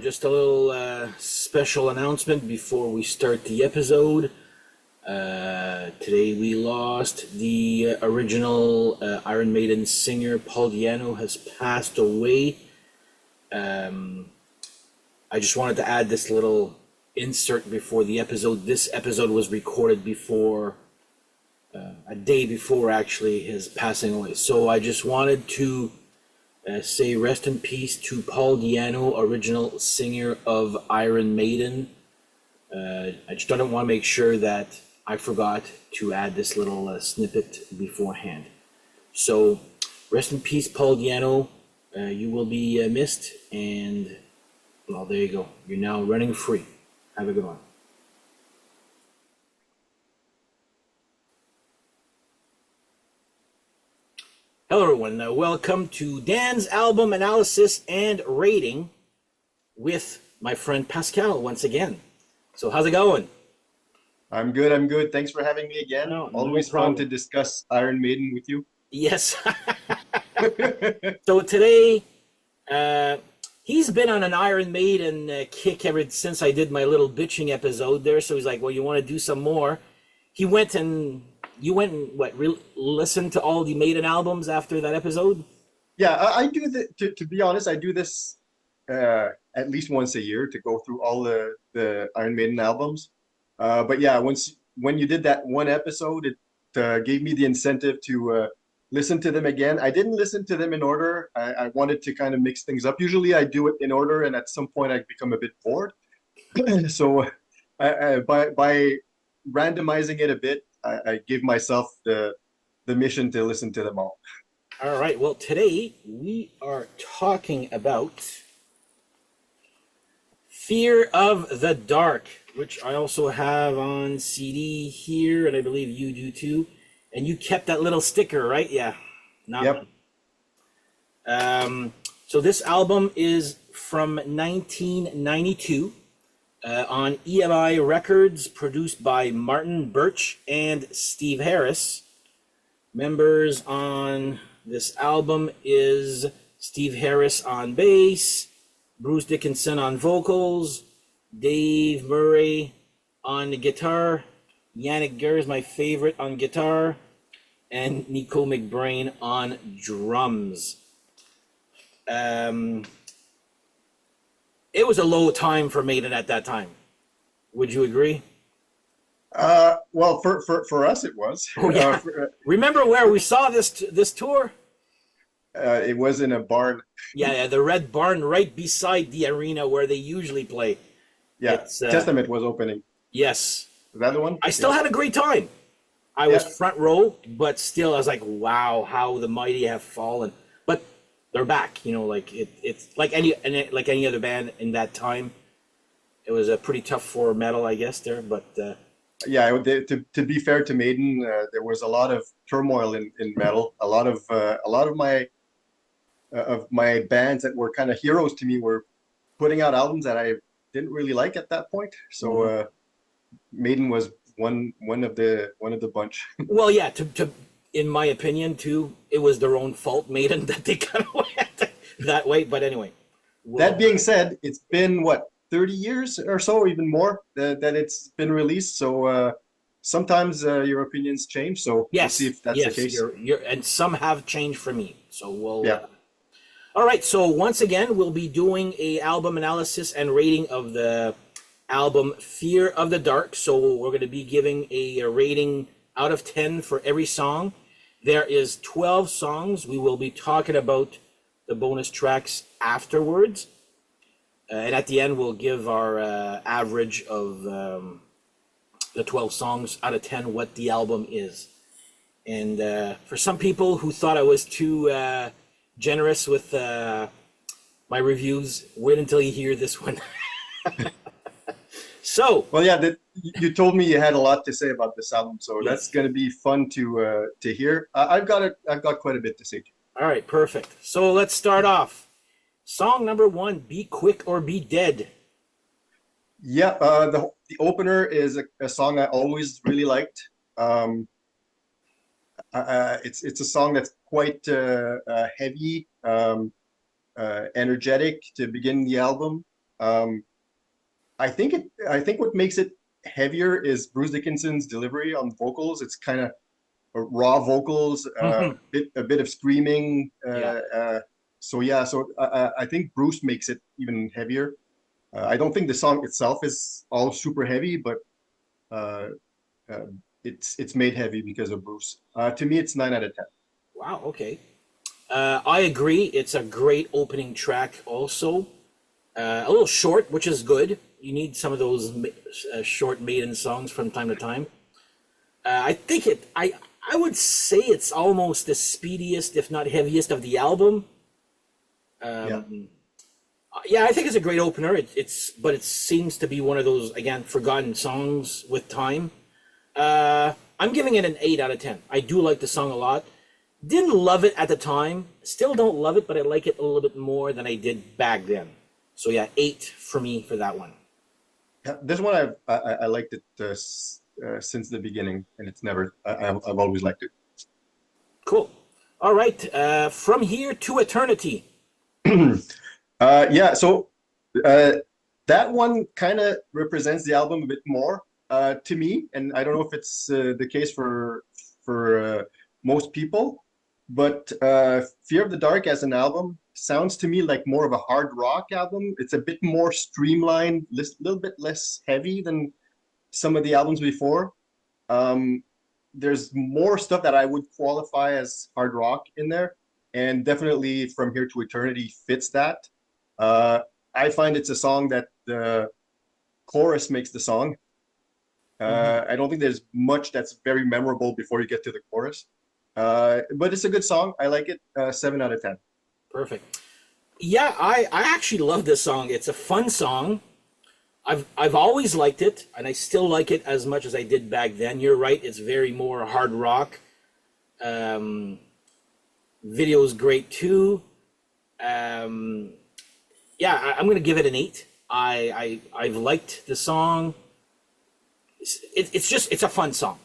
just a little special announcement before we start the episode. Today we lost the original Iron Maiden singer. Paul Diano has passed away. I just wanted to add this little insert before the episode. This episode was recorded before, a day before actually his passing away. So I just wanted to say rest in peace to Paul Diano, original singer of Iron Maiden. I just don't want to make sure that I forgot to add this little snippet beforehand. So rest in peace, Paul Diano. You will be missed, and well, there you go. You're now running free. Have a good one. Hello, everyone. Welcome to Dan's album analysis and rating with my friend Pascal once again. So, how's it going? I'm good. I'm good. Thanks for having me again. No Always fun to discuss Iron Maiden with you. Yes. So today, he's been on an Iron Maiden kick ever since I did my little bitching episode there. So he's like, "Well, you want to do some more?" You went and listened to all the Maiden albums after that episode? Yeah, I do the to be honest, I do this at least once a year to go through all the Iron Maiden albums. But yeah, when you did that one episode, it gave me the incentive to listen to them again. I didn't listen to them in order. I wanted to kind of mix things up. Usually I do it in order, and at some point I become a bit bored. So by randomizing it a bit, I give myself the mission to listen to them all. All right. Well, today we are talking about Fear of the Dark, which I also have on CD here, and I believe you do too. And you kept that little sticker, right? Yeah. Yep. So this album is from 1992 on EMI Records, produced by Martin Birch and Steve Harris. Members on this album is Steve Harris on bass, Bruce Dickinson on vocals, Dave Murray on the guitar, Yannick Gers, my favorite, on guitar, and Nico McBrain on drums. It was a low time for Maiden at that time. Would you agree? Well, for us it was. Oh yeah. Remember where we saw this tour? It was in a barn. Yeah, the Red Barn right beside the arena where they usually play. Yeah, Testament was opening. Yes. Is that the one? I still had a great time. I was front row, but still I was like, wow, how the mighty have fallen. But they're back, like it's like any other band in that time. It was a pretty tough for metal, I guess, there, but yeah, to be fair to Maiden, there was a lot of turmoil in metal. A lot of my bands that were kind of heroes to me were putting out albums that I didn't really like at that point. So Maiden was one of the bunch. Well, yeah, to in my opinion too, it was their own fault, Maiden, that they kind of went that way. But anyway, that being said, it's been what, 30 years or so, even more, that it's been released. So sometimes your opinions change. So yes, we'll see if that's the case. And some have changed for me. So we'll. Yeah. All right. So once again, we'll be doing a album analysis and rating of the album Fear of the Dark. So we're going to be giving a rating out of 10 for every song. There is 12 songs. We will be talking about the bonus tracks afterwards. And at the end, we'll give our average of the 12 songs out of 10, what the album is. And for some people who thought I was too generous with my reviews, wait until you hear this one. So, well, yeah, you told me you had a lot to say about this album, so yes, that's going to be fun to hear. I've got quite a bit to say. All right, perfect. So let's start off. Song number 1, Be Quick or Be Dead. Yeah, the opener is a song I always really liked. It's a song that's quite heavy, energetic to begin the album. I think what makes it heavier is Bruce Dickinson's delivery on vocals. It's kind of raw vocals, Hmm. a bit of screaming. Yeah. So yeah, so I think Bruce makes it even heavier. I don't think the song itself is all super heavy, but uh, uh, it's made heavy because of Bruce. To me, it's 9 out of 10. Wow. Okay. I agree. It's a great opening track. Also, a little short, which is good. You need some of those short Maiden songs from time to time. I think it. I would say it's almost the speediest, if not heaviest, of the album. Yeah, Yeah, I think it's a great opener. But it seems to be one of those again forgotten songs with time. I'm giving it an 8 out of 10. I do like the song a lot. Didn't love it at the time. Still don't love it, but I like it a little bit more than I did back then. So yeah, 8 for me for that one. yeah. This one I liked it since the beginning, and it's never. I've always liked it. Cool. All right. From here to eternity. Yeah, so uh, that one kind of represents the album a bit more to me, and I don't know if it's the case for most people, but Fear of the Dark as an album sounds to me like more of a hard rock album. It's a bit more streamlined, little bit less heavy than some of the albums before. Um, there's more stuff that I would qualify as hard rock in there, and definitely From Here to Eternity fits that. Uh, I find it's a song that the chorus makes the song. Hmm. I don't think there's much that's very memorable before you get to the chorus, but it's a good song. I like it. 7 out of 10. Perfect. Yeah, I actually love this song. It's a fun song. I've always liked it, and I still like it as much as I did back then. You're right; it's very more hard rock. Um, Video's great too. Um, yeah, I'm gonna give it an 8. I've liked the song. It's just it's a fun song.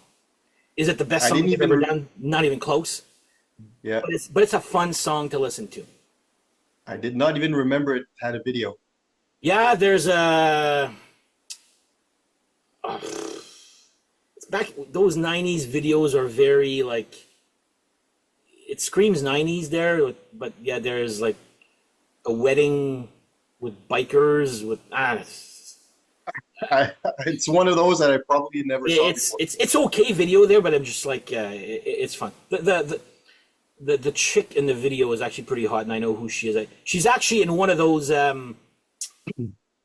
Is it the best I song didn't they've ever even, done? Not even close. yeah, But it's a fun song to listen to. I did not even remember it had a video. Yeah, there's a it's back those '90s videos are very like it screams '90s there, but yeah, there's like a wedding with bikers with It's one of those that I probably never saw it's before. it's okay video there, but I'm just like it's fun. The chick in the video is actually pretty hot, and I know who she is. She's actually in one of those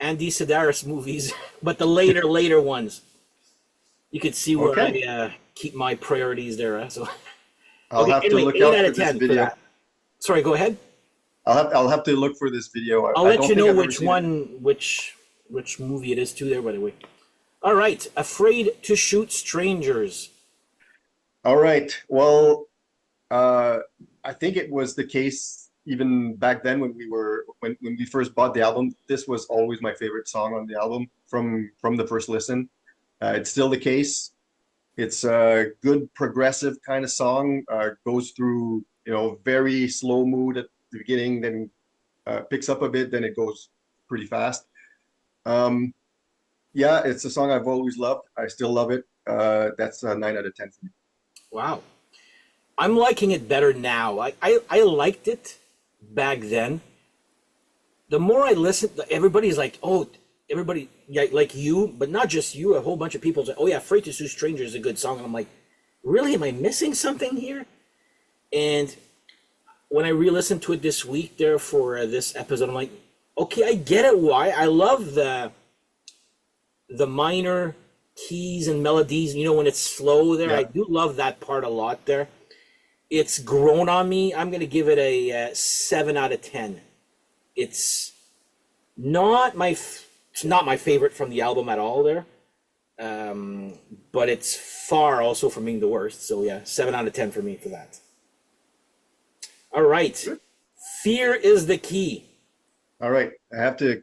Andy Sedaris movies, but the later ones. You could see where Okay, I keep my priorities there. So I'll okay, have to anyway, look eight out out for of this ten for video. that. Sorry, go ahead. I'll have to look for this video. I'll I let don't you think know I've ever which seen it. one, which movie it is too. There, by the way. All right, Afraid to Shoot Strangers. All right. Well, uh, I think it was the case even back then when we first bought the album. This was always my favorite song on the album from the first listen. It's still the case. It's a good progressive kind of song. Goes through very slow mood at the beginning, then picks up a bit, then it goes pretty fast. Um, yeah, it's a song I've always loved. I still love it. That's a 9 out of 10 for me. Wow, I'm liking it better now. I liked it back then. The more I listen, everybody's like, oh, everybody yeah, like you, but not just you. A whole bunch of people say, oh yeah, "Afraid to Sue Stranger" is a good song, and I'm like, really? Am I missing something here? And when I re-listened to it this week, there for this episode, I'm like, okay, I get it. Why I love the minor keys and melodies. You know, when it's slow there, I Yeah, do love that part a lot. There, it's grown on me. I'm gonna give it a 7 out of 10. It's it's not my favorite from the album at all there. But it's far also from being the worst. So yeah, 7 out of 10 for me for that. All right. good. Fear is the key. All right. I have to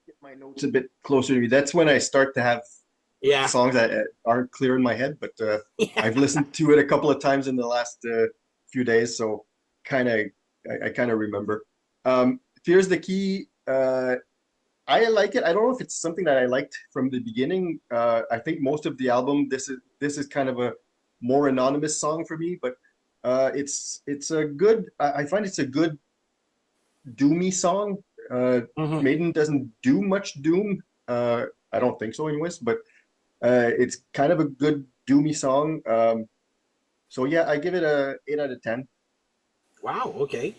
get my notes a bit closer to me. That's when I start to have Yeah. songs that aren't clear in my head, but Yeah. I've listened to it a couple of times in the last few days, so kind of I kind of remember. Here's the key. I like it. I don't know if it's something that I liked from the beginning. I think most of the album, this is kind of a more anonymous song for me, but it's a good. I find it's a good doomy song. Hmm. Maiden doesn't do much doom. I don't think so, anyways. But it's kind of a good doomy song. So yeah, I give it a 8 out of 10. Wow. Okay.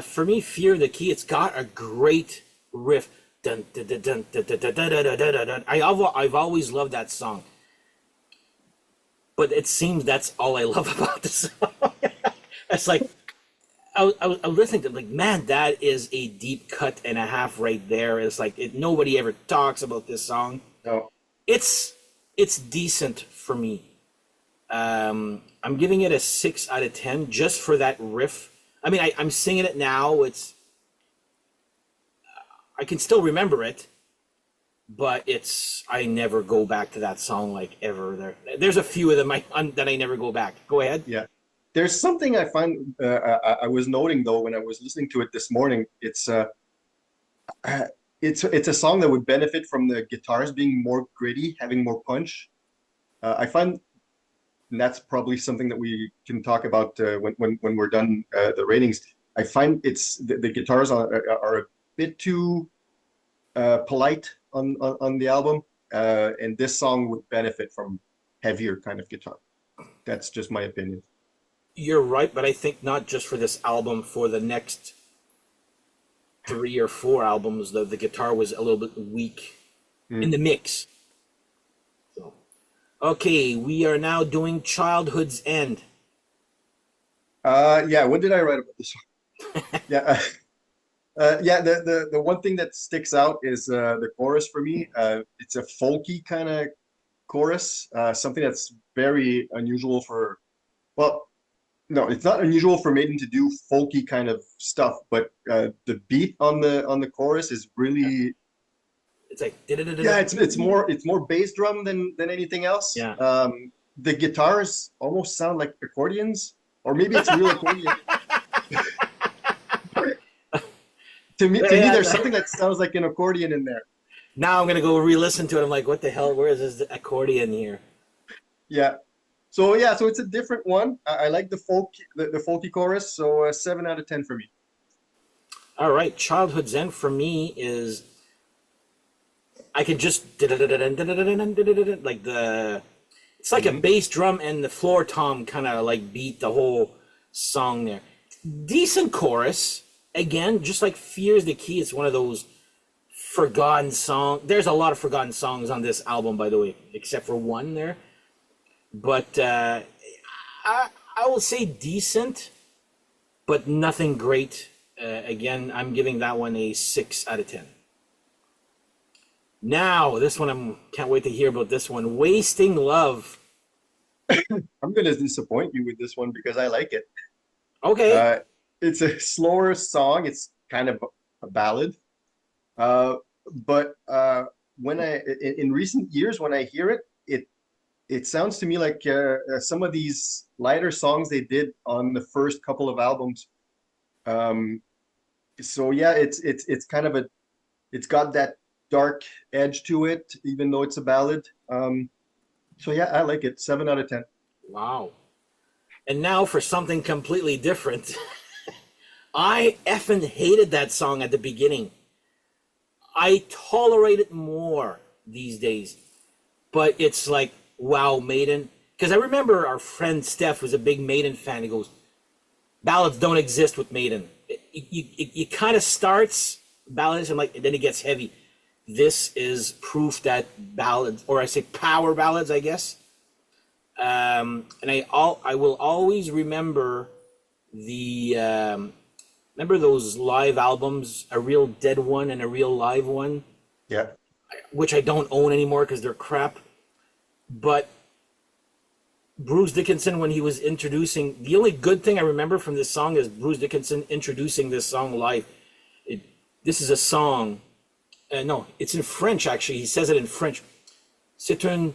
For me, Fear the Key. It's got a great riff. Dun, dun, dun, dun, dun, dun, dun, dun, dun, dun, dun, dun. I've always loved that song, but it seems that's all I love about the song. It's like I was listening to it, like, man, that is a deep cut and a half right there. It's like nobody ever talks about this song. No, It's it's decent for me. I'm giving it a 6 out of 10 just for that riff. I mean, I'm singing it now. I can still remember it, but I never go back to that song like ever. There's a few of them that I never go back. Go ahead. yeah. There's something I find I was noting though when I was listening to it this morning. Uh, it's a song that would benefit from the guitars being more gritty, having more punch. I find and that's probably something that we can talk about when we're done the ratings. I find the guitars are a bit too polite on the album, and this song would benefit from heavier kind of guitar. That's just my opinion. You're right, but I think not just for this album, for the next 3 or 4 albums, the guitar was a little bit weak in Mm. the mix. So, okay, we are now doing Childhood's End. Yeah, what did I write about this one? Yeah, yeah. The one thing that sticks out is the chorus for me. It's a folky kind of chorus, something that's very unusual for. Well, no, it's not unusual for Maiden to do folky kind of stuff, but the beat on the chorus is really It's like yeah. It's more bass drum than anything else. yeah. The guitars almost sound like accordions, or maybe it's real accordion. To me, there's Yeah. something that sounds like an accordion in there. Now I'm gonna go re-listen to it. I'm like, what the hell? Where is this accordion here? Yeah. So yeah, so it's a different one. I like the folky chorus. So 7 out of 10 for me. All right, Childhood's End for me is I can just like the it's like a Hmm. bass drum and the floor tom kind of like beat the whole song there. Decent chorus. Again, just like Fear's the Key, it's one of those forgotten songs. There's a lot of forgotten songs on this album, by the way, except for one there. But I will say decent, but nothing great. Again, I'm giving that one a 6 out of 10. Now, this one can't wait to hear about this one. Wasting Love. I'm gonna disappoint you with this one because I like it. Okay. Uh, it's a slower song. It's kind of a ballad. Uh, but when in recent years when I hear it, it sounds to me like some of these lighter songs they did on the first couple of albums. Um, so yeah, it's kind of it's got that dark edge to it, even though it's a ballad. So yeah, I like it. 7 out of 10. Wow. And now for something completely different. I effing hated that song at the beginning. I tolerate it more these days. But it's like, wow, Maiden. Because I remember our friend Steph was a big Maiden fan. He goes, ballads don't exist with Maiden. It kind of starts ballads and like, and then it gets heavy. This is proof that ballads, or I say power ballads, I guess. And I will always remember the remember those live albums, a real dead one and a real live one, Yeah. which I don't own anymore because they're crap. But Bruce Dickinson, when he was introducing, the only good thing I remember from this song is Bruce Dickinson introducing this song live. This is a song. No, it's in French actually. He says it in French. C'est un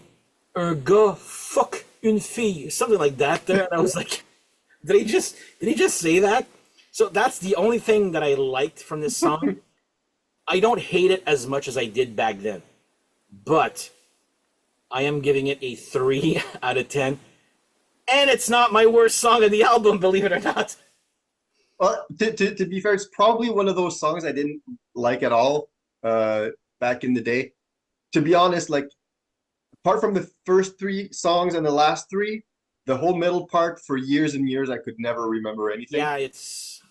gars fuck une fille, something like that. There, and I was like, did he just say that? So that's the only thing that I liked from this song. I don't hate it as much as I did back then, but I am giving it a 3 out of 10. And it's not my worst song of the album, believe it or not. Well, to be fair, it's probably one of those songs I didn't like at all back in the day. To be honest, like apart from the first three songs and the last three, the whole middle part for years and years I could never remember anything. Yeah, it's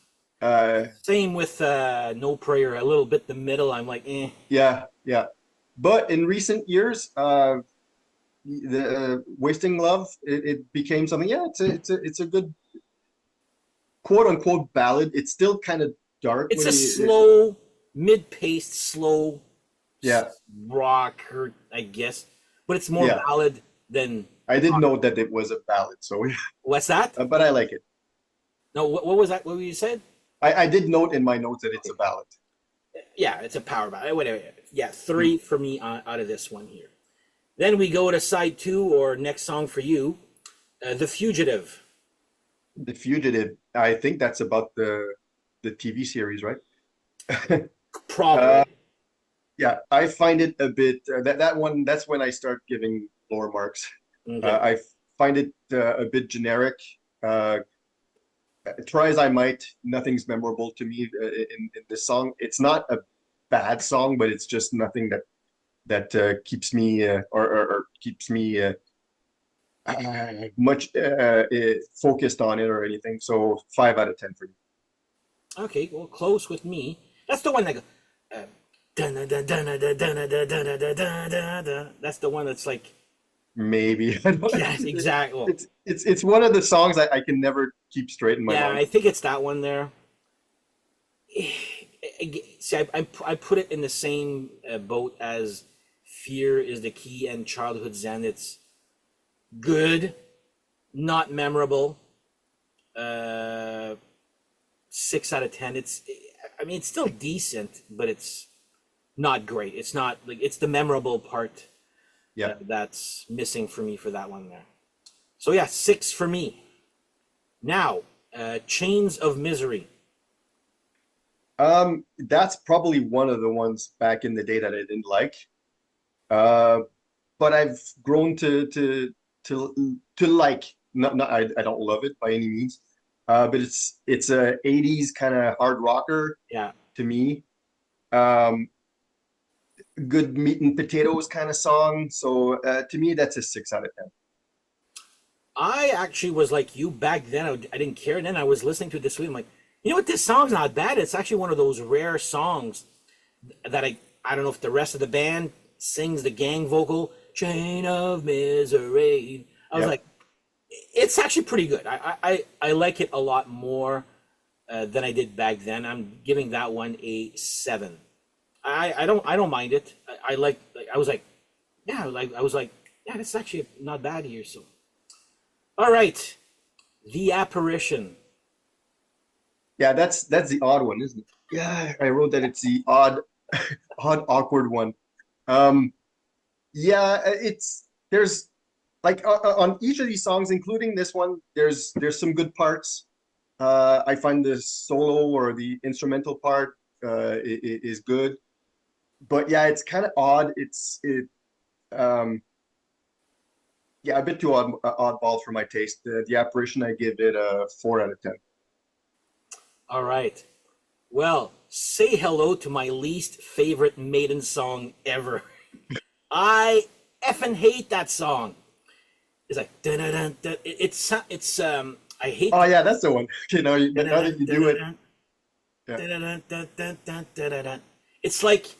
Uh, same with No Prayer. A little bit the middle, I'm like, eh. yeah, yeah. But in recent years, the Wasting Love, it became something. Yeah, it's a good quote unquote ballad. It's still kind of dark It's when a you. slow, mid-paced, slow Yeah, rock, or I guess, but it's more yeah. ballad than I did rock. know that it was a ballad, so What's that? but I like it. No, what was that? What you said? I did note in my notes that it's Okay. a ballad. Yeah, it's a power ballad. Whatever. Yeah, Hmm. 3 for me out of this one here. Then we go to side 2, or next song for you, The Fugitive. The Fugitive. I think that's about the TV series, right? Uh, Probably. yeah, I find it a bit that one. That's when I start giving lower marks. Okay. I find it a bit generic. Uh, try as I might, nothing's memorable to me in this song. It's not a bad song, but it's just nothing that keeps me or keeps me much focused on it or anything. So 5 out of 10 for me. Okay, well, close with me. That's the one that goes. That's the one that's like, Maybe I don't, yes, exactly. it's one of the songs I can never keep straight in my Yeah, mind. I think it's that one there. See, I put it in the same boat as Fear is the Key and Childhood Zen. It's good, not memorable. Uh, 6 out of 10. I mean, it's still decent, but it's not great. It's not like it's the memorable part Yeah. that's missing for me for that one there. So yeah, 6 for me. Now, Chains of Misery. That's probably one of the ones back in the day that I didn't like. Uh, but I've grown to like. Not I don't love it by any means. But it's a 80s kind of hard rocker Yeah, to me. Um, good meat and potatoes kind of song. So to me, that's a 6 out of 10. I actually was like you back then. I didn't care. And then I was listening to it this week. I'm like, you know what? This song's not bad. It's actually one of those rare songs that I don't know if the rest of the band sings the gang vocal, Chain of Misery. I was Yeah. like, it's actually pretty good. I like it a lot more than I did back then. I'm giving that one a 7. I don't mind it. I was like, yeah, I was like, yeah, this is actually not bad here. So all right, The Apparition. Yeah, that's the odd one, isn't it? Yeah, I wrote that it's the odd, awkward one. Um, yeah, it's there's like on each of these songs, including this one, there's some good parts. I find the solo or the instrumental part is good, but yeah, it's kind of odd. Um, yeah, a bit too oddball for my taste. The Apparition, I give it a 4 out of 10. All right. Well, say hello to my least favorite Maiden song ever. I effing hate that song. It's like dun, dun, dun, dun. It's I hate Oh the yeah, that's the one. Okay, dun, now dun, that you dun, do dun, it, dun, yeah, dun, dun, dun, dun, dun, dun, dun, dun. It's like,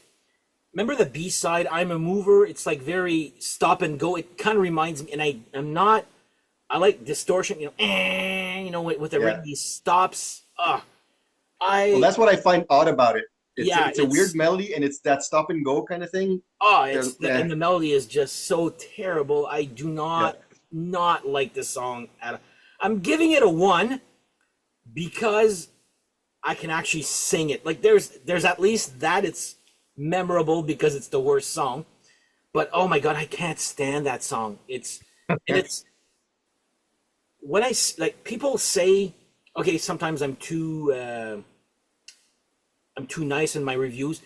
remember the B side, I'm a Mover? It's like very stop and go. It kind of reminds me, and I'm not. I like distortion, with the yeah. ring, stops. Well, I that's what I find odd about it. yeah, It's a weird it's melody and it's that stop and go kind of thing. and Yeah, the melody is just so terrible. I do yeah, not like this song at all. I'm giving it a 1 because I can actually sing it. Like there's at least that it's memorable because it's the worst song. But oh my god, I can't stand that song. It's when like people say, okay, sometimes I'm too nice in my reviews.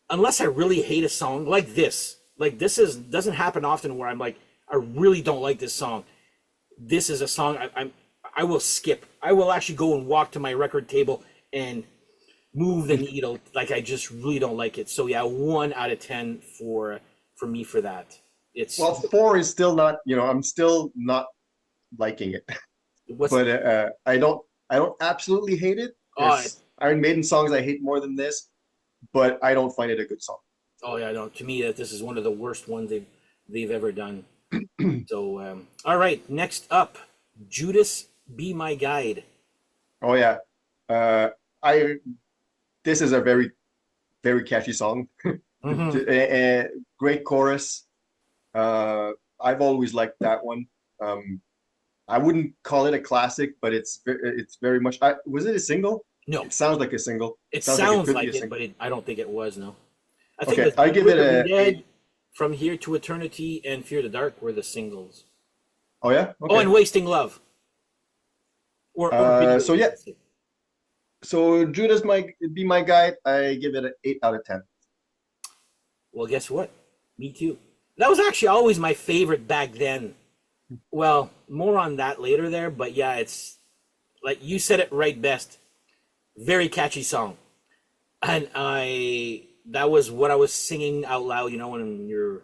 unless I really hate a song like this is doesn't happen often where I'm like, I really don't like this song. This is a song I will skip. I will actually go and walk to my record table and move the needle. Like I just really don't like it. So yeah, 1 out of 10 for me for that. It's Well, four is still not, I'm still not liking it. what's But I don't absolutely hate it. oh There's Iron Maiden songs I hate more than this, but I don't find it a good song. oh yeah, no. To me, that this is one of the worst ones they've ever done. So all right, next up, Judas Be My Guide. Oh yeah. I This is a very, very catchy song. Hmm. Great chorus. I've always liked that one. I wouldn't call it a classic, but it's very much. Was it a single? No, It sounds like a single. it Sounds like it sounds could be a like it, single. but I don't think it was. No, I think Okay, the I Good, give it Wicked, and a eight. Dead, From Here to Eternity, and Fear the Dark were the singles. Oh yeah, Oh, okay. and Wasting Love, or So videos, I yeah, should say. so Judas might be my guide. I give it an 8 out of 10. Well, guess what? Me too. That was actually always my favorite back then. Well, more on that later there, but yeah, it's like you said it right best. Very catchy song. And that was what I was singing out loud, when you're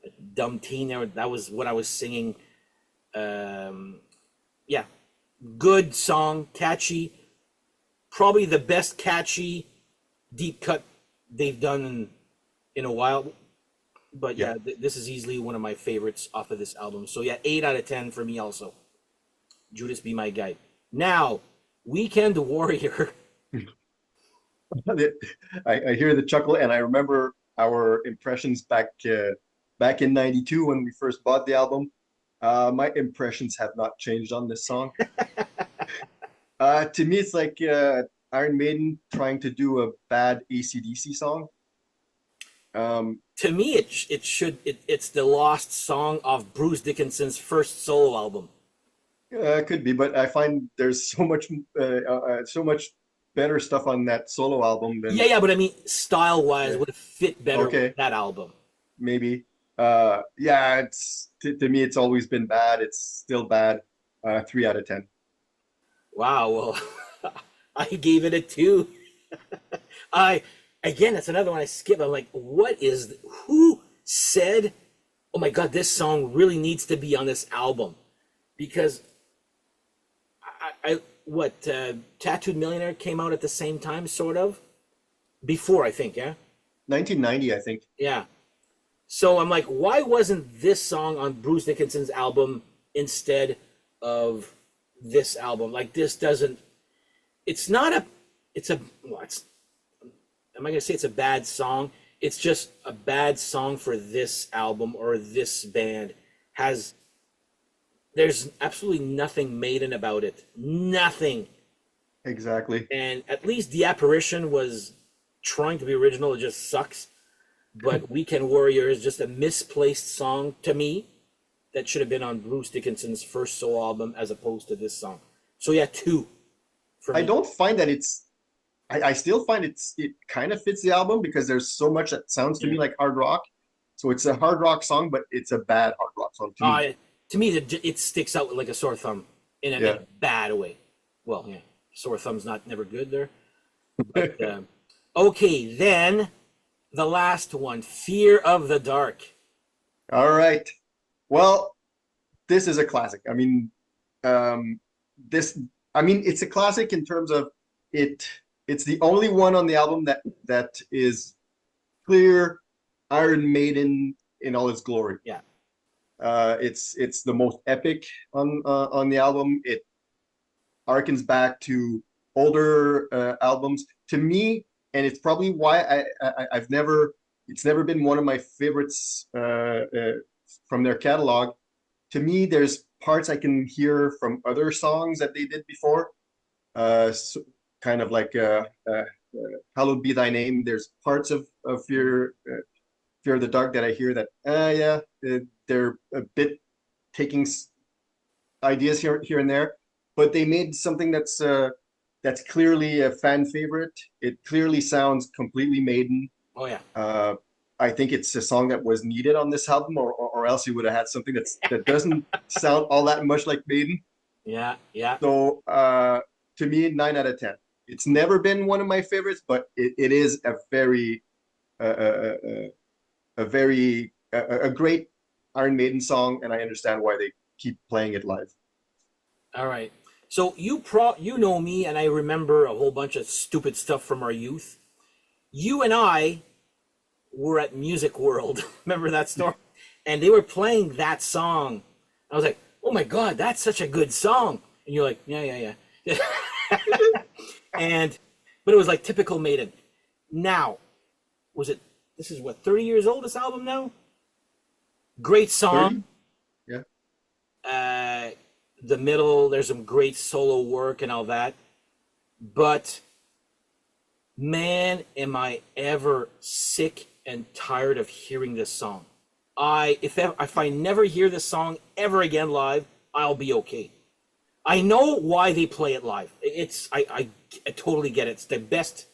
a dumb teen there, that was what I was singing. Um, yeah, good song, catchy, probably the best catchy deep cut they've done in a while. But Yeah. yeah, this is easily one of my favorites off of this album. So yeah, 8 out of 10 for me also. Judas Be My Guide. Now, Weekend Warrior. I hear the chuckle, and I remember our impressions back in '92 when we first bought the album. My impressions have not changed on this song. To me, it's like Iron Maiden trying to do a bad AC/DC song. Um, To me, it's the lost song of Bruce Dickinson's first solo album. could be, but I find there's so much better stuff on that solo album Yeah, than yeah, but I mean, style wise, yeah. would have fit better with Okay, that album. maybe. Yeah, it's to me, it's always been bad. It's still bad. 3 out of 10. Wow, well, I gave it a 2. I again, that's another one I skip. I'm like, who said, "Oh my God, this song really needs to be on this album"? Because Tattooed Millionaire came out at the same time, sort of before, I think. Yeah, 1990, I think. yeah. So I'm like, why wasn't this song on Bruce Dickinson's album instead of this album? Like, this doesn't. It's not a. It's a. Well, it's, am I going to say it's a bad song? It's just a bad song for this album or this band. Has There's absolutely nothing Maiden about it. Nothing. Exactly. And at least The Apparition was trying to be original. It just sucks. But Weekend Warrior is just a misplaced song to me that should have been on Bruce Dickinson's first solo album as opposed to this song. So yeah, 2 for I me. don't find that it's. I still find it kind of fits the album because there's so much that sounds to Yeah. me like hard rock. So it's a hard rock song, but it's a bad hard rock song to me. Uh, to me, it sticks out like a sore thumb in Yeah. a bad way. Well, yeah, sore thumb's not never good there. But okay, then the last one, Fear of the Dark. All right. Well, this is a classic. I mean, um, this. I mean, it's a classic in terms of it. It's the only one on the album that is clear Iron Maiden in all its glory. Yeah, It's the most epic on the album. It harkens back to older albums to me, and it's probably why I've never it's never been one of my favorites from their catalog. To me, there's parts I can hear from other songs that they did before, so, kind of like "Hallowed Be Thy Name." There's parts of Fear of the Dark that I hear that yeah, they're a bit taking ideas here and there, but they made something that's clearly a fan favorite. It clearly sounds completely Maiden. Oh yeah. Uh, I think it's a song that was needed on this album, or else you would have had something that doesn't sound all that much like Maiden. Yeah. Yeah. So to me, 9 out of 10. It's never been one of my favorites, but it is uh, uh, uh, a great Iron Maiden song, and I understand why they keep playing it live. All right. So you know me, and I remember a whole bunch of stupid stuff from our youth. You and I were at Music World. Remember that story? And they were playing that song. I was like, "Oh my god, that's such a good song!" And you're like, "Yeah, yeah, yeah." And but it was like typical Maiden. Now, was it? This is what 30 years old. This album now. Great 30? song. Yeah. Uh, the middle, there's some great solo work and all that. But man, am I ever sick and tired of hearing this song. If I never hear this song ever again live, I'll be okay. I know why they play it live. I totally get it. It's the best,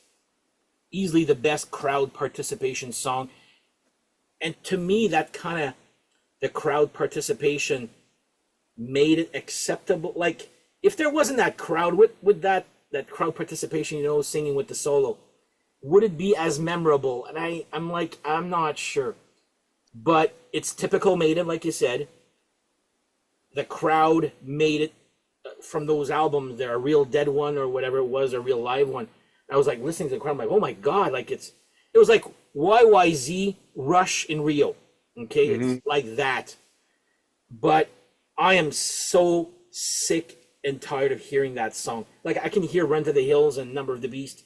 easily the best crowd participation song. And to me, that kind of the crowd participation made it acceptable. Like if there wasn't that crowd with that crowd participation, singing with the solo, would it be as memorable? And I'm like, I'm not sure. But it's typical Maiden, like you said. The crowd made it from those albums. They're a real dead one or whatever it was, a real live one. I was like listening to the crowd. I'm like, oh my god! Like it was like YYZ Rush in Rio. Okay, Hmm. it's like that. But I am so sick and tired of hearing that song. Like I can hear Run to the Hills and Number of the Beast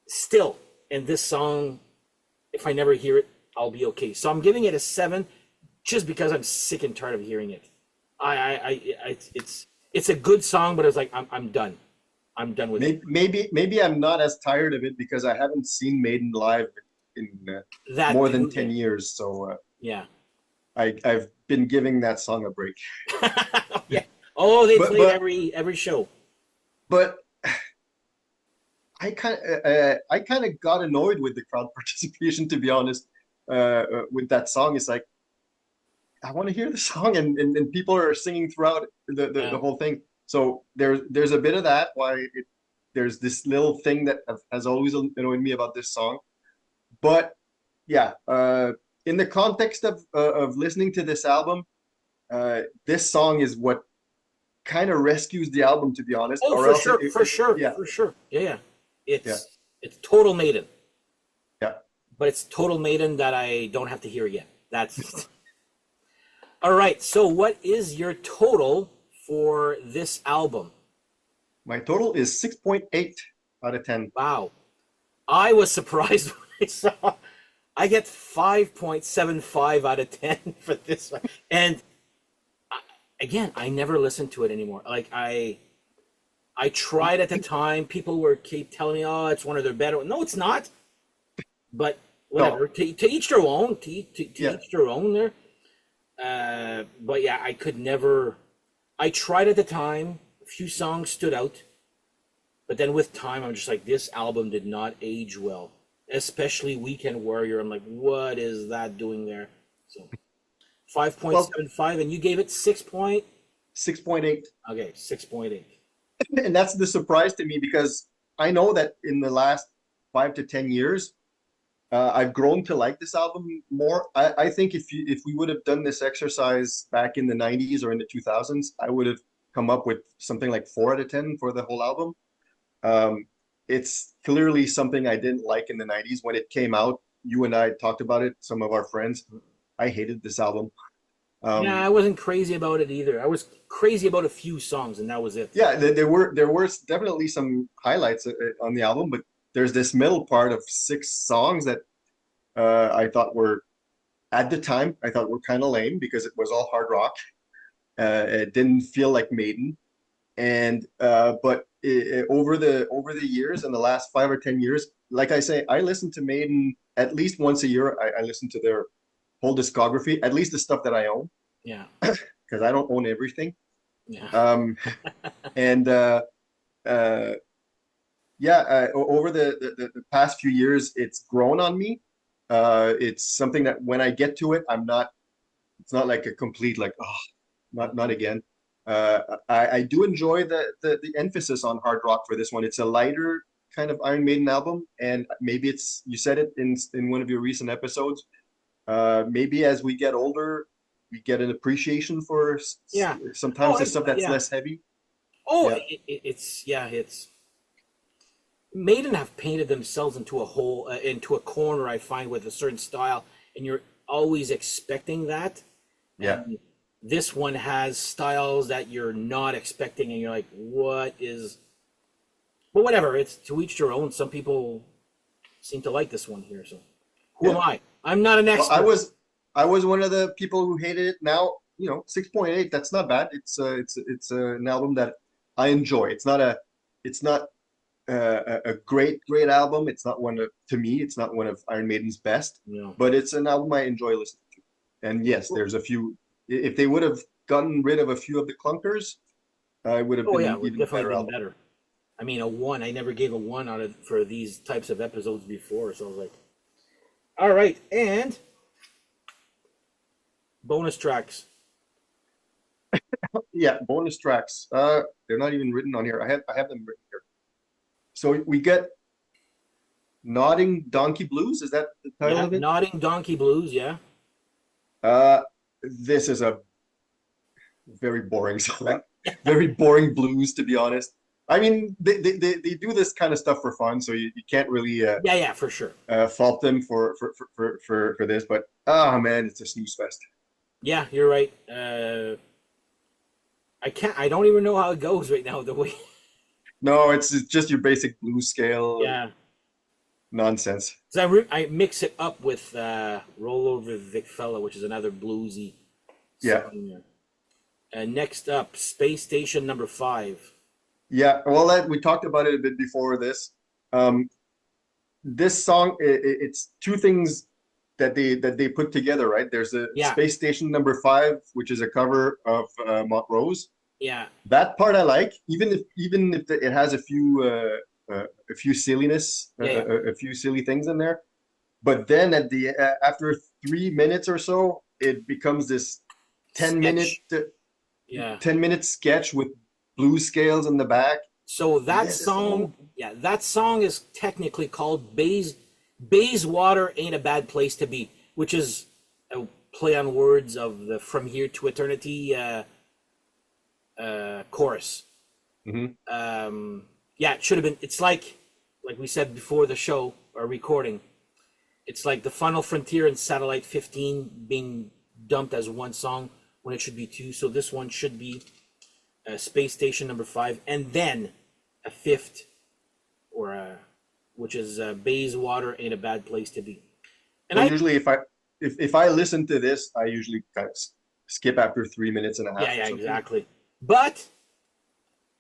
still, and this song, if I never hear it, I'll be okay. So I'm giving it a 7, just because I'm sick and tired of hearing it. It's a good song, but it's like I'm done. I'm done with it. Maybe I'm not as tired of it because I haven't seen Maiden live in That more than too, 10 yeah, years, so yeah, I've been giving that song a break. yeah. Oh, they But played but every show. but I kind of got annoyed with the crowd participation, to be honest. With that song, it's like I want to hear the song, and people are singing throughout the Yeah. whole thing. So there's a bit of that. There's this little thing that has always annoyed me about this song. But yeah, in the context of listening to this album, this song is what kind of rescues the album, to be honest. Oh, Or for else sure, for sure, yeah, for sure. Yeah, yeah. yeah, It's total Maiden, yeah. but it's total Maiden that I don't have to hear again. That's all right. So, what is your total for this album? My total is 6.8 out of 10. Wow, I was surprised when I saw. I get 5.75 out of 10 for this one, and again, I never listened to it anymore. Like I tried at the time. People were keep telling me, "Oh, it's one of their better." No, it's not. But No, whatever. To each their own. To yeah. each their own. There. But yeah, I could never. I tried at the time. A few songs stood out, but then with time, I'm just like, this album did not age well. Especially Weekend Warrior. I'm like, what is that doing there? So five point Well, seven five, and you gave it 6 point. 6.8. Okay, 6.8. And that's the surprise to me because I know that in the last 5 to 10 years, I've grown to like this album more. I think if we would have done this exercise back in the 90s or in the 2000s, I would have come up with something like 4 out of 10 for the whole album. Um, it's clearly something I didn't like in the 90s when it came out. You and I talked about it, some of our friends. I hated this album. Yeah, Um, I wasn't crazy about it either. I was crazy about a few songs, and that was it. yeah, there were definitely some highlights on the album, but there's this middle part of 6 songs that I thought were at the time I thought were kind of lame because it was all hard rock. It didn't feel like Maiden, and but over the years in the last 5 or 10 years, like I say, I listen to Maiden at least once a year. I listen to their whole discography, at least the stuff that I own, Yeah, because I don't own everything. yeah. Um, and uh, yeah, over the past few years, it's grown on me. It's something that when I get to it, I'm not. It's not like a complete like, oh, not again. I do enjoy the emphasis on hard rock for this one. It's a lighter kind of Iron Maiden album, and maybe it's you said it in one of your recent episodes. Maybe as we get older, we get an appreciation for Yeah. sometimes Oh, the stuff that's yeah. less heavy. Oh, Yeah, it's yeah. It's Maiden have painted themselves into a hole, into a corner. I find with a certain style, and you're always expecting that. yeah. And this one has styles that you're not expecting, and you're like, what is? But whatever. It's to each their own. Some people seem to like this one here. So who am Yeah. I? I'm not an Well, expert. I was one of the people who hated it. Now, 6.8, that's not bad. It's an album that I enjoy. It's not a great album. It's not one of to me. It's not one of Iron Maiden's best, You know. but it's an album I enjoy listening to. And yes, there's a few. If they would have gotten rid of a few of the clunkers, it would have Oh been yeah, an it would even definitely better been album. better. I mean, a one. I never gave a one out of for these types of episodes before, so I was like, all right, and bonus tracks. Yeah, bonus tracks. They're not even written on here. I have them written here. So we get Nodding Donkey Blues. Is that the title Yeah, of it? Nodding Donkey Blues. Yeah, This is a very boring song. Very boring blues, to be honest. I mean, they do this kind of stuff for fun, so you can't really yeah, for sure. fault them for this. But man, it's a snooze fest. Yeah, you're right. I can't. I don't even know how it goes right now. The way. No, it's just your basic blues scale Yeah, nonsense. because I mix it up with "Roll Over Vic Fella," which is another bluesy Yeah, song. There. And next up, Space Station number 5. yeah. Well, we talked about it a bit before this. Um, this song, it's two things that they put together, right? There's a Yeah, Space Station number 5, which is a cover of Montrose. yeah. That part I like, even if it has a few silliness, Yeah, yeah. a few silly things in there. But then after 3 minutes or so, it becomes this 10 minute Sketch. Yeah. 10 minute sketch with blues scales in the back. So that This is song, yeah, that song is technically called Bayswater Ain't a Bad Place to Be, which is a play on words of the From Here to Eternity chorus. Mhm. Yeah, it should have been. It's like we said before the show or recording. It's like the Final Frontier and Satellite 15 being dumped as one song when it should be two. So this one should be Space Station number 5, and then a fifth, or which is Bayswater Ain't a Bad Place to Be. And So I, usually if I listen to this, I usually kind of skip after 3 minutes and a yeah, half or yeah, something. exactly. But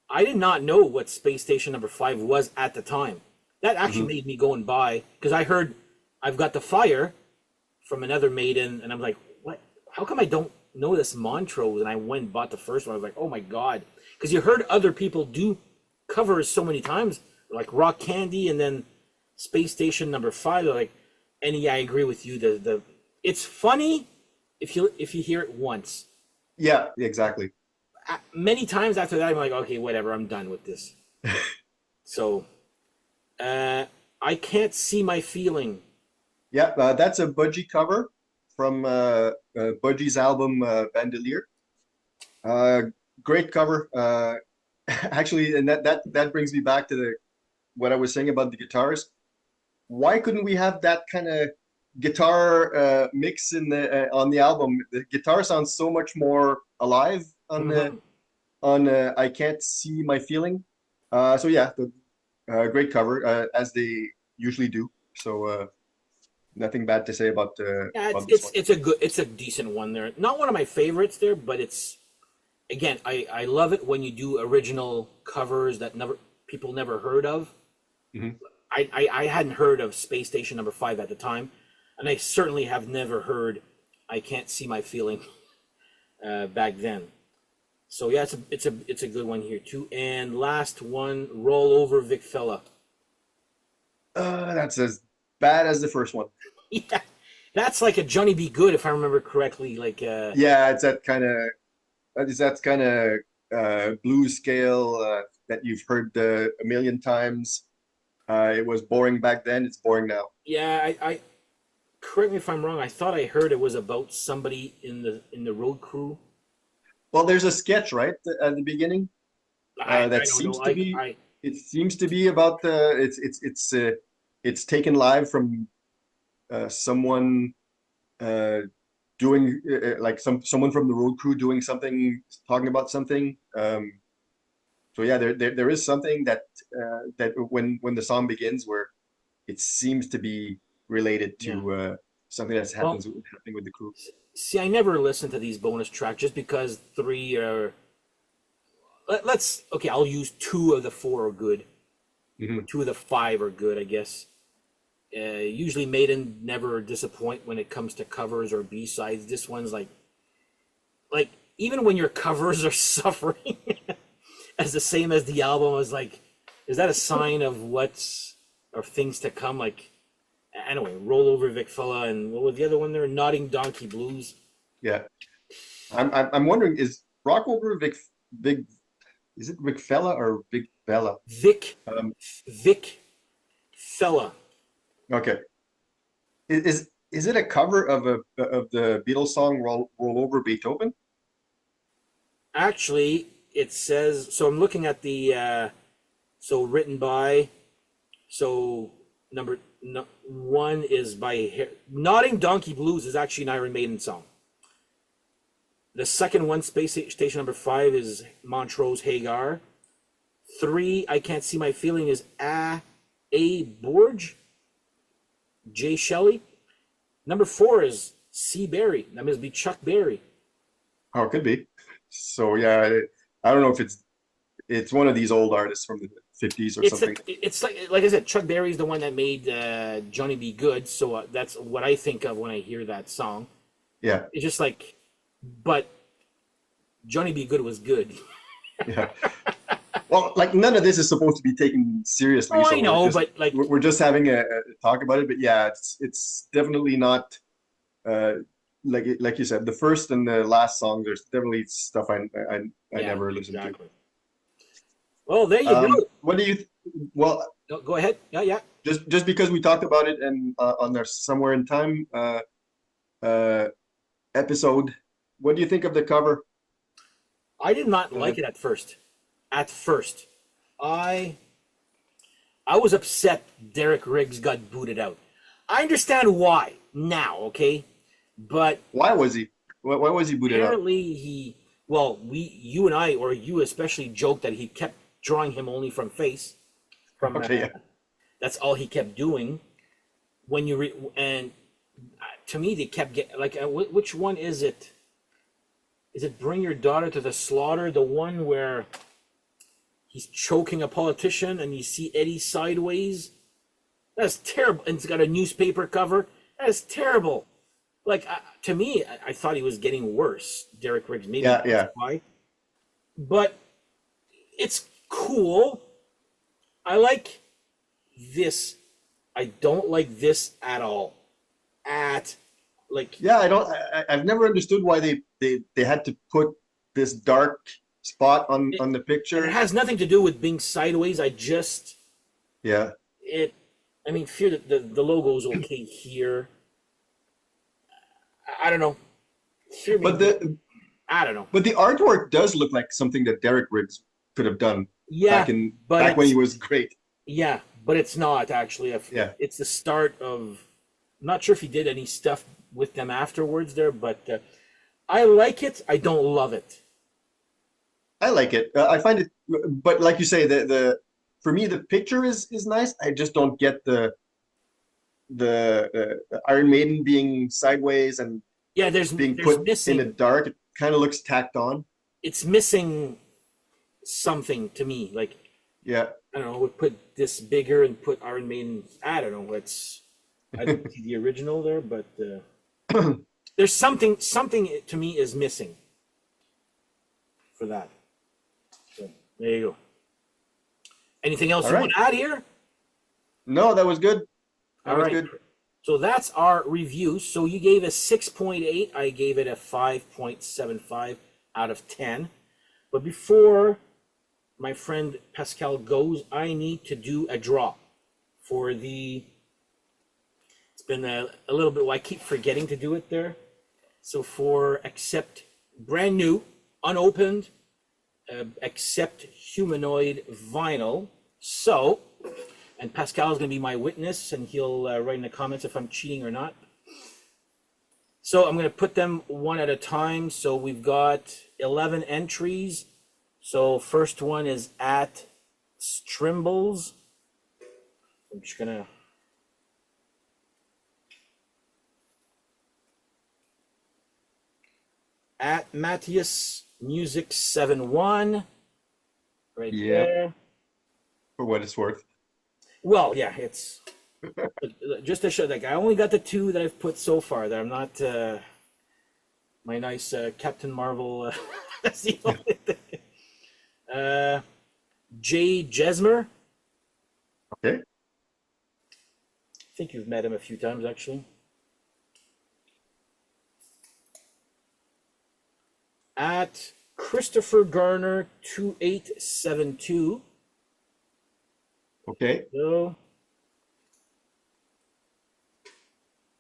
I did not know what Space Station number 5 was at the time. That actually Mhm. made me go and buy, because I heard I've Got the Fire from another Maiden, and I'm like, what? How come I don't know this Montrose? And I went and bought the first one. I was like, oh my god, because you heard other people do covers so many times, like Rock Candy, and then Space Station number 5. They're like, and yeah, I agree with you. The it's funny if you hear it once. Yeah, exactly. Many times after that, I'm like, okay, whatever, I'm done with this. So, uh, I can't see my feeling. Yeah, that's a Budgie cover from Budgie's album Bandolier. Uh, Great cover. Actually, and that brings me back to the what I was saying about the guitars. Why couldn't we have that kind of guitar mix in the on the album? The guitar sounds so much more alive Mhm. on I Can't See My Feeling. So yeah, great cover as they usually do. So nothing bad to say Yeah, it's about this it's one. it's a good, it's a decent one there. Not one of my favorites there, but it's again, I love it when you do original covers that never people never heard of. Mhm. I hadn't heard of Space Station number 5 at the time, and I certainly have never heard I Can't See My Feeling back then. So yeah, it's a good one here too. And last one, Roll Over Vic Fella. That's as bad as the first one. Yeah, that's like a Johnny Be Good, if I remember correctly. Like, Yeah, it's that kind of blues scale that you've heard a million times. It was boring back then. It's boring now. yeah, I correct me if I'm wrong. I thought I heard it was about somebody in the road crew. Well, there's a sketch right at the beginning I that don't know. seems to be. It seems to be about the. It's taken live from someone uh, doing like someone from the road crew doing something, talking about something. So yeah, there is something that when the song begins where it seems to be related Yeah. to something that's Well, happening with the crew. see, I never listened to these bonus tracks just because three are. Let's okay. I'll use two of the four are good, or Hmm. two of the five are good, I guess. Usually Maiden never disappoint when it comes to covers or B sides. This one's like even when your covers are suffering as the same as the album, I was like, is that a sign of what's of things to come? Like anyway, Roll Over Vic Fella and what was the other one there? Nodding Donkey Blues. Yeah, I'm wondering, is Rockover Big is it Big Fella or Big Bella? Vic Um, Vic Fella. okay, is it a cover of a of the Beatles song Roll Over Beethoven? Actually, it says so. I'm looking at the so written by so number no, one is by Nodding Donkey Blues is actually an Iron Maiden song. The second one, Space Station number five, is Montrose Hagar. Three, I Can't See My Feeling, is A. Borge, Jay Shelley. Number four is C. Berry. That must be Chuck Berry. Oh, it could be. So yeah, I don't know if it's one of these old artists from the 50s or It's something. it's like I said, Chuck Berry's the one that made Johnny Be Good. So that's what I think of when I hear that song. Yeah, It's just like, but Johnny Be Good was good. yeah. Well, like none of this is supposed to be taken seriously, Oh, so I know, but like, we're just having a talk about it. But yeah, it's definitely not uh like you said, the first and the last songs are definitely stuff I yeah, never listened to. exactly. Well, there you go. What do you well, No, go ahead. Yeah, yeah. just because we talked about it and on our somewhere in time uh episode, what do you think of the cover? I did not Uh, like it at first. At first, I I was upset Derek Riggs got booted out. I understand why now, okay? But why was he why was he booted out? apparently well, you and I, or you especially, joked that he kept drawing him only from face. From Okay, yeah. That's all he kept doing. When you and to me, they kept getting like, which one is it? Is it Bring Your Daughter to the Slaughter? The one where he's choking a politician and you see Eddie sideways? That's terrible. And it's got a newspaper cover. That's terrible. Like, to me, I thought he was getting worse. Derek Riggs, maybe Yeah, that's yeah. why. But it's cool. I like this. I don't like this at all. At like, Yeah, I've never understood why they had to put this dark spot it, on the and it picture. has nothing to do with being sideways. I just Yeah. it. I mean, fear that the logo's okay here. I don't know. Fear But maybe. the I don't know. but the artwork does look like something that Derek Riggs could have done Yeah, but back when he was great. yeah, but it's not actually. Yeah. It's the start of. I'm not sure if he did any stuff with them afterwards there, but I like it. I don't love it. I like it. I find it but like you say the for me the picture is nice. I just don't get the Iron Maiden being sideways and Yeah, being there's put in the missing. dark. It kind of looks tacked on. It's missing something to me. Like, Yeah. I don't know, would put this bigger and put Iron Maiden. I don't know. It's I didn't see the original there, but there's something to me is missing for that. So there you go. Anything else All you want right. to add here? No, that was good. That All was right. good. So that's our review. So you gave a 6.8. I gave it a 5.75 out of 10. But before my friend Pascal goes, I need to do a draw for the. It's been a little bit. Well, I keep forgetting to do it there. So for accept brand new, unopened, accept humanoid vinyl. So, and Pascal is going to be my witness, and he'll write in the comments if I'm cheating or not. So I'm going to put them one at a time. So we've got 11 entries. So first one is at Strimbles. I'm just going to. At Matthias Music 71. Right Yeah, there. for what it's worth. Well, yeah, it's just to show, like, I only got the two that I've put so far. That I'm not my nice Captain Marvel. That's the only thing. Jay Jesmer. Okay. I think you've met him a few times, actually. At Christopher Garner 2872. Okay. So,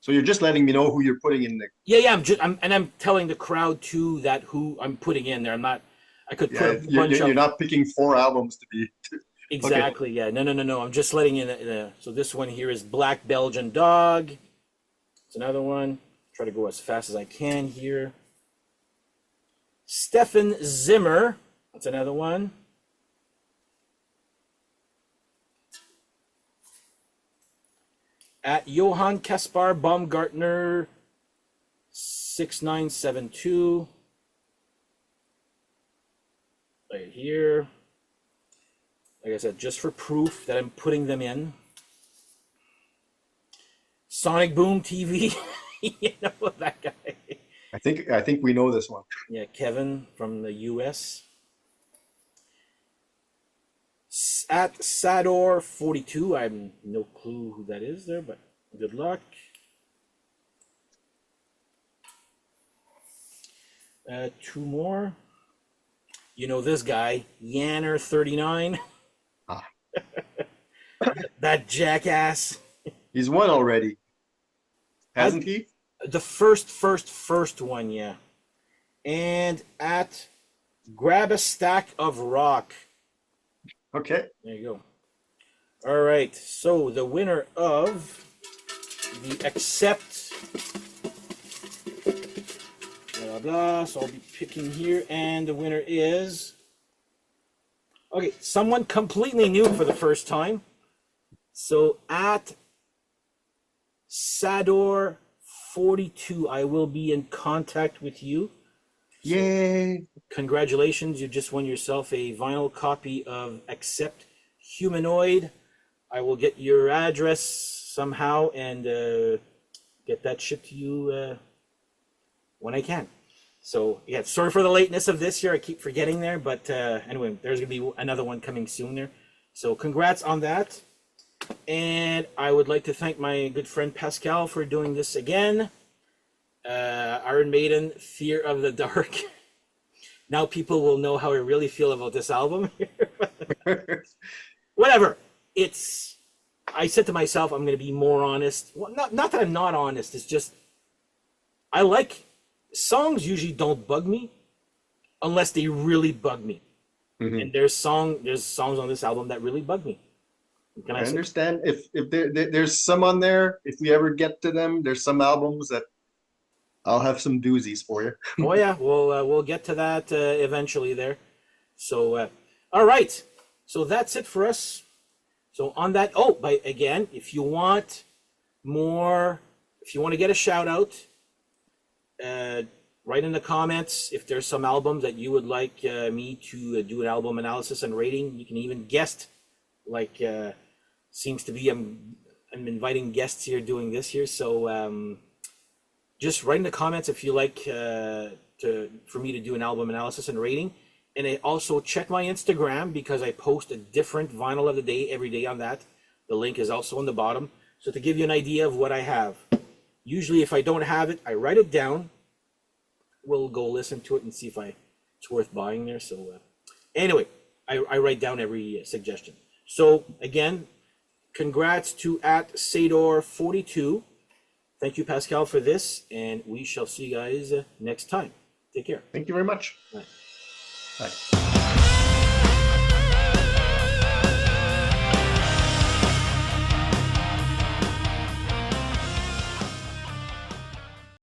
So you're just letting me know who you're putting in the. yeah. I'm telling the crowd too that who I'm putting in there. I'm not. I could put Yeah, a bunch you're of. not picking four albums to be. Okay. Exactly. Yeah. No. I'm just letting in. So this one here is Black Belgian Dog. It's another one. Try to go as fast as I can here. Stefan Zimmer. That's another one. At Johann Kaspar Baumgartner 6972. Right here. Like I said, just for proof that I'm putting them in. Sonic Boom TV. You know that guy. I think we know this one. Yeah, Kevin from the US. At Sador42, I have no clue who that is there, but good luck. Two more. You know this guy, Yanner39. Ah, That jackass. he's won already, hasn't he? The first one, yeah. And at Grab a Stack of Rock. Okay. There you go. All right, so the winner of the accept, blah, blah, so I'll be picking here, and the winner is, okay, someone completely new for the first time. So at Sador42, I will be in contact with you. So, Yay. congratulations, you just won yourself a vinyl copy of Accept Humanoid. I will get your address somehow and get that shipped to you when I can. So, yeah, sorry for the lateness of this here. I keep forgetting there, but anyway, there's going to be another one coming soon there. So, congrats on that. And I would like to thank my good friend Pascal for doing this again. Iron Maiden, Fear of the Dark. Now people will know how I really feel about this album. Whatever. I said to myself, I'm going to be more honest. Well, not that I'm not honest. It's just, I like, songs usually don't bug me unless they really bug me. Mhm. And there's songs on this album that really bug me. Can I I say? understand. If there's some on there, if we ever get to them, there's some albums that I'll have some doozies for you. Oh yeah, we'll get to that eventually there. So, all right. So that's it for us. So on that, but again, if you want more, if you want to get a shout out, write in the comments if there's some albums that you would like me to do an album analysis and rating. You can even guest, like seems to be I'm inviting guests here doing this here. So just write in the comments if you like for me to do an album analysis and rating. And I also check my Instagram because I post a different vinyl of the day every day on that. The link is also on the bottom. So to give you an idea of what I have, usually if I don't have it, I write it down. We'll go listen to it and see if it's worth buying there. So anyway, I write down every suggestion. So again, congrats to @Sador42. Thank you, Pascal, for this, and we shall see you guys next time. Take care. Thank you very much. Bye. Bye.